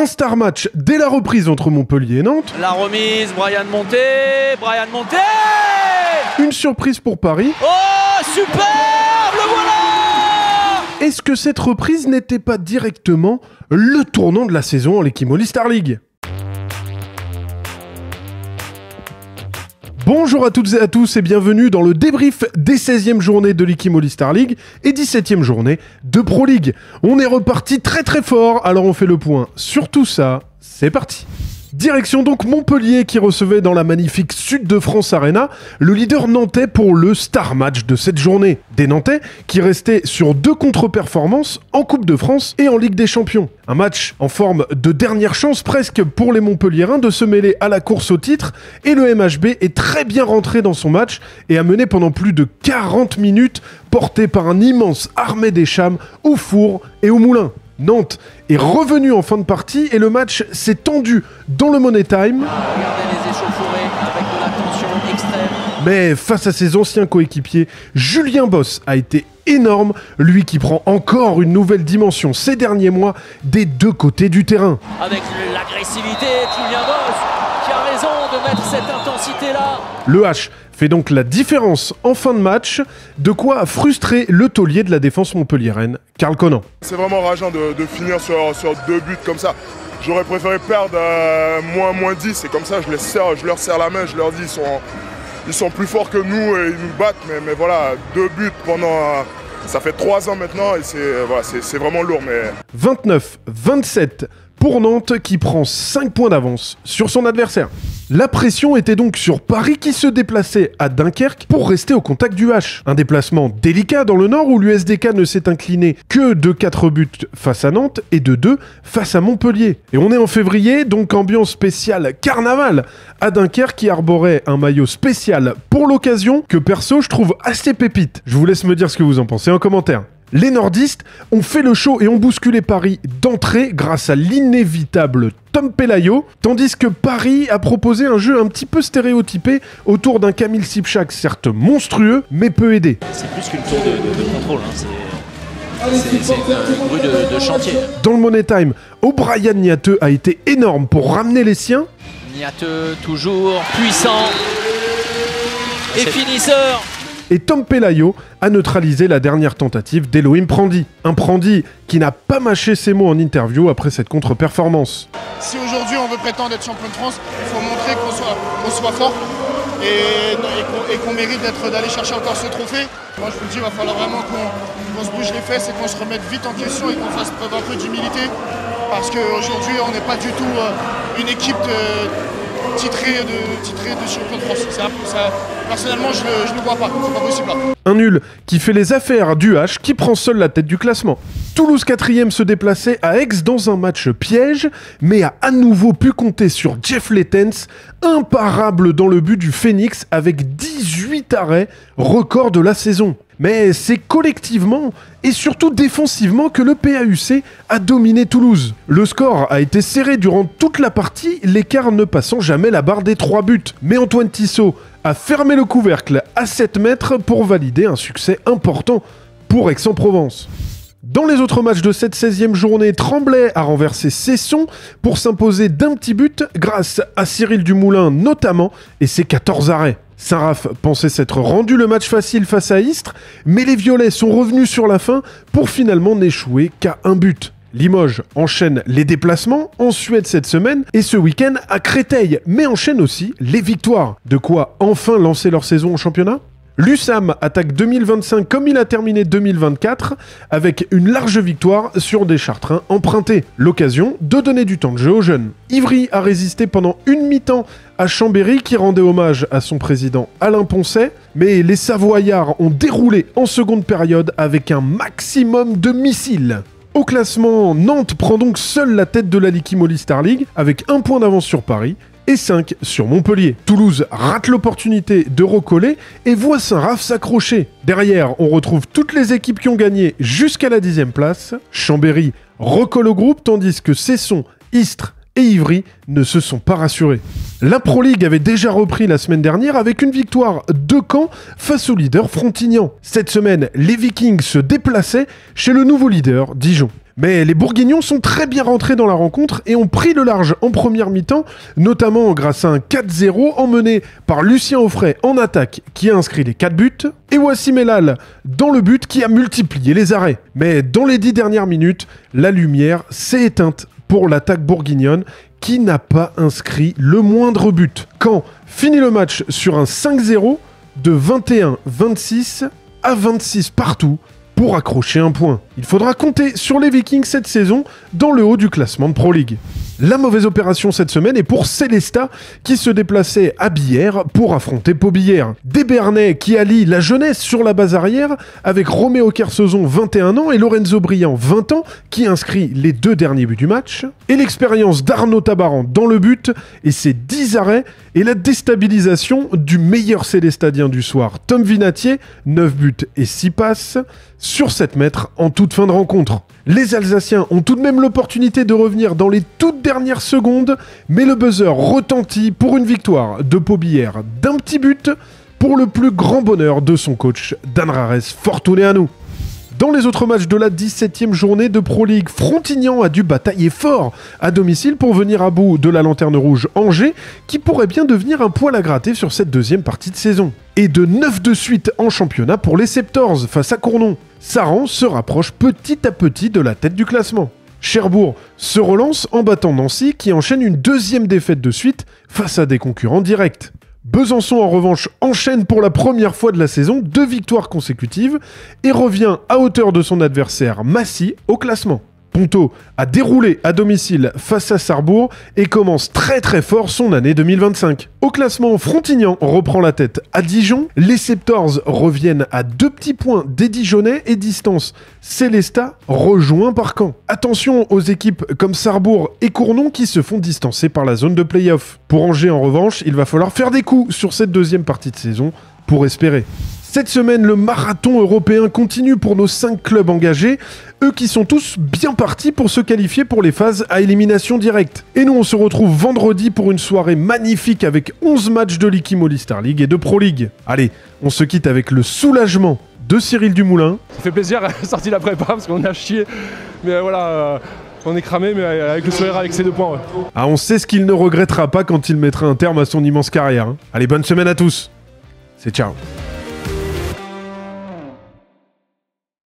Un star match dès la reprise entre Montpellier et Nantes. La remise, Brian Monté. Une surprise pour Paris. Oh, superbe, le voilà! Est-ce que cette reprise n'était pas directement le tournant de la saison en Likimoli Star League ? Bonjour à toutes et à tous et bienvenue dans le débrief des 16e journées de Likimoli Star League et 17e journée de Pro League. On est reparti très fort, alors on fait le point sur tout ça, c'est parti. Direction donc Montpellier qui recevait dans la magnifique Sud de France Arena le leader nantais pour le star match de cette journée. Des Nantais qui restaient sur 2 contre-performances en Coupe de France et en Ligue des Champions. Un match en forme de dernière chance presque pour les Montpelliérains de se mêler à la course au titre et le MHB est très bien rentré dans son match et a mené pendant plus de 40 minutes porté par un immense Armé des Chams au four et au moulin. Nantes est revenu en fin de partie et le match s'est tendu dans le Money Time. Regardez les échauffourées avec de la tension extrême. Mais face à ses anciens coéquipiers, Julien Boss a été énorme, lui qui prend encore une nouvelle dimension ces derniers mois des 2 côtés du terrain. Avec l'agressivité de Julien Boss qui a raison de mettre cette intensité-là. Le H fait donc la différence en fin de match, de quoi frustrer le taulier de la défense montpelliéraine, Karl Conan. C'est vraiment rageant de finir sur 2 buts comme ça. J'aurais préféré perdre moins 10 et comme ça je leur serre la main, je leur dis ils sont plus forts que nous et ils nous battent, mais voilà, 2 buts pendant... ça fait 3 ans maintenant et c'est vraiment lourd. Mais... 29-27 pour Nantes qui prend 5 points d'avance sur son adversaire. La pression était donc sur Paris qui se déplaçait à Dunkerque pour rester au contact du H. Un déplacement délicat dans le Nord où l'USDK ne s'est incliné que de 4 buts face à Nantes et de 2 face à Montpellier. Et on est en février, donc ambiance spéciale carnaval à Dunkerque qui arborait un maillot spécial pour l'occasion que perso je trouve assez pépite. Je vous laisse me dire ce que vous en pensez en commentaire. Les nordistes ont fait le show et ont bousculé Paris d'entrée grâce à l'inévitable Tom Pelayo, tandis que Paris a proposé un jeu un petit peu stéréotypé autour d'un Kamil Sipchak certes monstrueux, mais peu aidé. C'est plus qu'une tour de contrôle, hein. C'est une grue de chantier. Dans le Money Time, O'Brien Niateux a été énorme pour ramener les siens. Niateux, toujours puissant et finisseur. Et Tom Pelayo a neutralisé la dernière tentative d'Elohim Prandi. Un Prandi qui n'a pas mâché ses mots en interview après cette contre-performance. Si aujourd'hui on veut prétendre être champion de France, il faut montrer qu'on soit fort et qu'on mérite d'aller chercher encore ce trophée. Moi je vous le dis, il va falloir vraiment qu'on se bouge les fesses et qu'on se remette vite en question et qu'on fasse preuve un peu d'humilité. Parce qu'aujourd'hui on n'est pas du tout une équipe titré de champion de France. Personnellement, je ne le vois pas. C'est pas possible là. Un nul qui fait les affaires du H qui prend seul la tête du classement. Toulouse 4e se déplaçait à Aix dans un match piège, mais a à nouveau pu compter sur Jeff Lettens, imparable dans le but du Phoenix avec 18 arrêts, record de la saison. Mais c'est collectivement et surtout défensivement que le PAUC a dominé Toulouse. Le score a été serré durant toute la partie, l'écart ne passant jamais la barre des 3 buts. Mais Antoine Tissot a fermé le couvercle à 7 mètres pour valider un succès important pour Aix-en-Provence. Dans les autres matchs de cette 16e journée, Tremblay a renversé Cesson pour s'imposer d'un petit but grâce à Cyril Dumoulin notamment et ses 14 arrêts. Saint-Raph pensait s'être rendu le match facile face à Istres, mais les Violets sont revenus sur la fin pour finalement n'échouer qu'à un but. Limoges enchaîne les déplacements en Suède cette semaine et ce week-end à Créteil, mais enchaîne aussi les victoires. De quoi enfin lancer leur saison au championnat ? L'USAM attaque 2025 comme il a terminé 2024 avec une large victoire sur des Chartrains empruntés. L'occasion de donner du temps de jeu aux jeunes. Ivry a résisté pendant une mi-temps à Chambéry qui rendait hommage à son président Alain Poncet, mais les Savoyards ont déroulé en seconde période avec un maximum de missiles. Au classement, Nantes prend donc seule la tête de la Likimoli Star League avec 1 point d'avance sur Paris et 5 sur Montpellier. Toulouse rate l'opportunité de recoller et voit Saint-Raph s'accrocher. Derrière, on retrouve toutes les équipes qui ont gagné jusqu'à la 10e place. Chambéry recolle au groupe tandis que Cesson, Istres et Ivry ne se sont pas rassurés. La Pro League avait déjà repris la semaine dernière avec une victoire de Caen face au leader Frontignan. Cette semaine, les Vikings se déplaçaient chez le nouveau leader Dijon. Mais les Bourguignons sont très bien rentrés dans la rencontre et ont pris le large en première mi-temps, notamment grâce à un 4-0 emmené par Lucien Offray en attaque qui a inscrit les 4 buts et Wassim Elal dans le but qui a multiplié les arrêts. Mais dans les 10 dernières minutes, la lumière s'est éteinte pour l'attaque bourguignonne qui n'a pas inscrit le moindre but. Caen finit le match sur un 5-0 de 21-26 à 26 partout pour accrocher un point. Il faudra compter sur les Vikings cette saison dans le haut du classement de Pro League. La mauvaise opération cette semaine est pour Célestat qui se déplaçait à Billère pour affronter Pobillère. Des Bernais qui allient la jeunesse sur la base arrière avec Roméo Kersozon 21 ans et Lorenzo Briand 20 ans qui inscrit les 2 derniers buts du match et l'expérience d'Arnaud Tabaran dans le but et ses 10 arrêts et la déstabilisation du meilleur Célestadien du soir, Tom Vinatier, 9 buts et 6 passes sur 7 mètres en toute fin de rencontre. Les Alsaciens ont tout de même l'opportunité de revenir dans les toutes dernières secondes, mais le buzzer retentit pour une victoire de Pobillère d'un petit but pour le plus grand bonheur de son coach Dan Rares Fortuneanu. Dans les autres matchs de la 17e journée de Pro League, Frontignan a dû batailler fort à domicile pour venir à bout de la Lanterne Rouge Angers, qui pourrait bien devenir un poil à gratter sur cette deuxième partie de saison. Et de 9 de suite en championnat pour les Septors face à Cournon. Saran se rapproche petit à petit de la tête du classement. Cherbourg se relance en battant Nancy qui enchaîne une deuxième défaite de suite face à des concurrents directs. Besançon en revanche enchaîne pour la première fois de la saison 2 victoires consécutives et revient à hauteur de son adversaire Massy au classement. Ponto a déroulé à domicile face à Sarrebourg et commence très très fort son année 2025. Au classement, Frontignan reprend la tête à Dijon, les Septors reviennent à 2 petits points des Dijonnais et distance Célestat rejoint par Caen. Attention aux équipes comme Sarrebourg et Cournon qui se font distancer par la zone de play-off. Pour Angers en revanche, il va falloir faire des coups sur cette deuxième partie de saison pour espérer. Cette semaine, le marathon européen continue pour nos 5 clubs engagés, eux qui sont tous bien partis pour se qualifier pour les phases à élimination directe. Et nous, on se retrouve vendredi pour une soirée magnifique avec 11 matchs de l'Ikimoli Star League et de Pro League. Allez, on se quitte avec le soulagement de Cyril Dumoulin. Ça fait plaisir, sorti la prépa parce qu'on a chié, mais voilà... On est cramé, mais avec le sourire, avec ces 2 points. Ouais. Ah, on sait ce qu'il ne regrettera pas quand il mettra un terme à son immense carrière. Allez, bonne semaine à tous. C'est ciao.